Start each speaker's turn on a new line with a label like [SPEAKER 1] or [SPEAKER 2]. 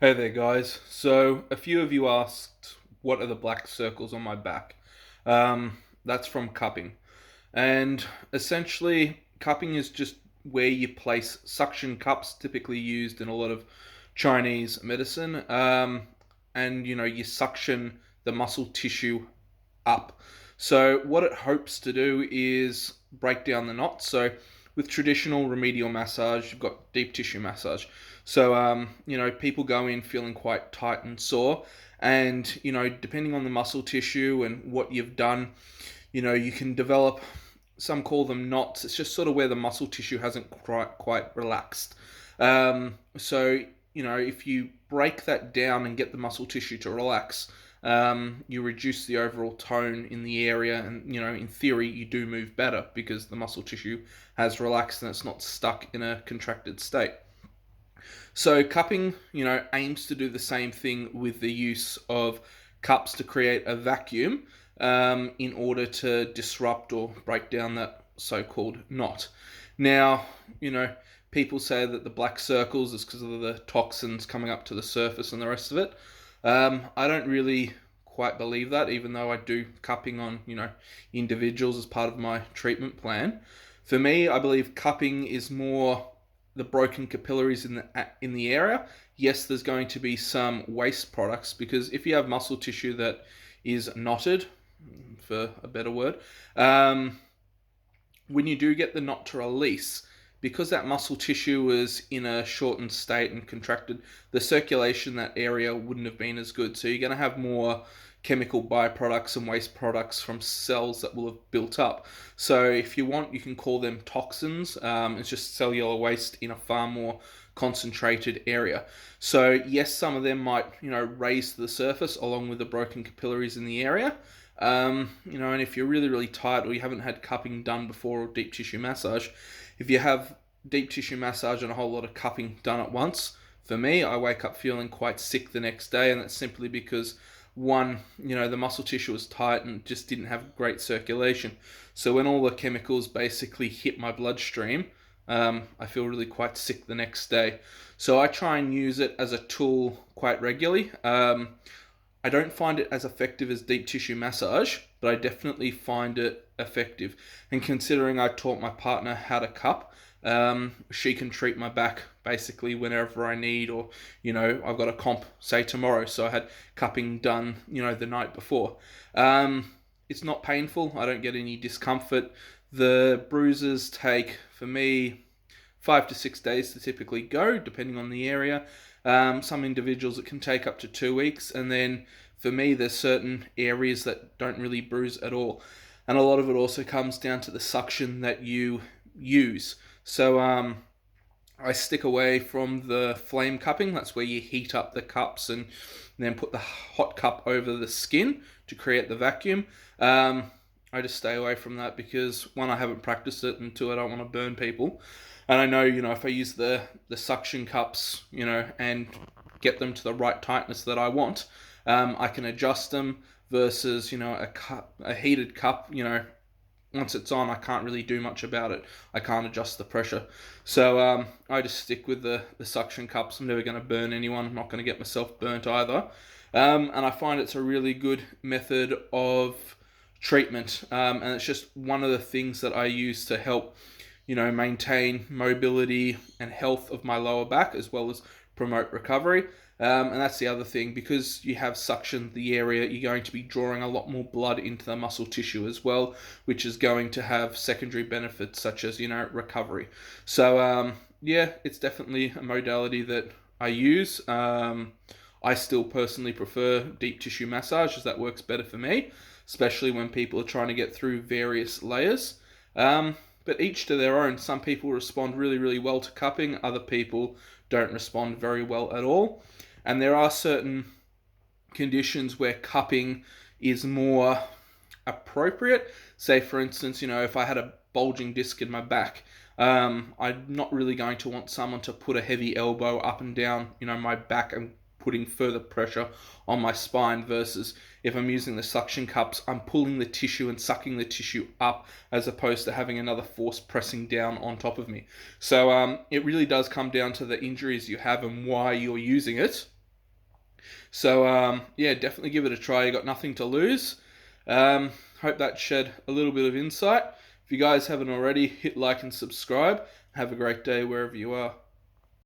[SPEAKER 1] Hey there, guys. So, a few of you asked, what are the black circles on my back? That's from cupping. And essentially, cupping is just where you place suction cups, typically used in a lot of Chinese medicine. And, you suction the muscle tissue up. So, what it hopes to do is break down the knots. So, with traditional remedial massage, you've got deep tissue massage. So, people go in feeling quite tight and sore. And, depending on the muscle tissue and what you've done, you can develop, some call them knots. It's just sort of where the muscle tissue hasn't quite relaxed. So, if you break that down and get the muscle tissue to relax, you reduce the overall tone in the area, and in theory you do move better because the muscle tissue has relaxed and it's not stuck in a contracted state. So cupping, aims to do the same thing with the use of cups to create a vacuum, in order to disrupt or break down that so-called knot. Now, people say that the black circles is because of the toxins coming up to the surface and the rest of it. I don't really quite believe that, even though I do cupping on, individuals as part of my treatment plan. For me, I believe cupping is more the broken capillaries in the area. Yes, there's going to be some waste products, because if you have muscle tissue that is knotted, for a better word, when you do get the knot to release, because that muscle tissue is in a shortened state and contracted, the circulation in that area wouldn't have been as good. So you're going to have more chemical byproducts and waste products from cells that will have built up. So if you want, you can call them toxins. It's just cellular waste in a far more concentrated area. So yes, some of them might, raise to the surface along with the broken capillaries in the area. And if you're really, really tight, or you haven't had cupping done before, or deep tissue massage, if you have deep tissue massage and a whole lot of cupping done at once, for me, I wake up feeling quite sick the next day, and that's simply because, one, the muscle tissue was tight and just didn't have great circulation. So when all the chemicals basically hit my bloodstream, I feel really quite sick the next day. So I try and use it as a tool quite regularly. I don't find it as effective as deep tissue massage, but I definitely find it effective. And considering I taught my partner how to cup, she can treat my back basically whenever I need, or, I've got a comp, say tomorrow, so I had cupping done, the night before. It's not painful. I don't get any discomfort. The bruises take, for me, 5 to 6 days to typically go, depending on the area. Some individuals it can take up to 2 weeks, and then for me, there's certain areas that don't really bruise at all, and a lot of it also comes down to the suction that you use. So I stick away from the flame cupping. That's where you heat up the cups and then put the hot cup over the skin to create the vacuum. I just stay away from that because, one, I haven't practiced it, and two, I don't want to burn people. And I know, if I use the suction cups, and get them to the right tightness that I want, I can adjust them versus, a heated cup, once it's on, I can't really do much about it. I can't adjust the pressure. So I just stick with the suction cups. I'm never going to burn anyone. I'm not going to get myself burnt either. And I find it's a really good method of treatment. And it's just one of the things that I use to help, maintain mobility and health of my lower back, as well as promote recovery. And that's the other thing, because you have suctioned the area, you're going to be drawing a lot more blood into the muscle tissue as well, which is going to have secondary benefits such as, recovery. So, it's definitely a modality that I use. I still personally prefer deep tissue massage, as that works better for me, especially when people are trying to get through various layers. But each to their own. Some people respond really, really well to cupping. Other people don't respond very well at all. And there are certain conditions where cupping is more appropriate. Say, for instance, if I had a bulging disc in my back, I'm not really going to want someone to put a heavy elbow up and down, my back, and putting further pressure on my spine, versus if I'm using the suction cups, I'm pulling the tissue and sucking the tissue up, as opposed to having another force pressing down on top of me. So it really does come down to the injuries you have and why you're using it. So yeah, definitely give it a try. You got nothing to lose. Hope that shed a little bit of insight. If you guys haven't already, hit like and subscribe. Have a great day wherever you are.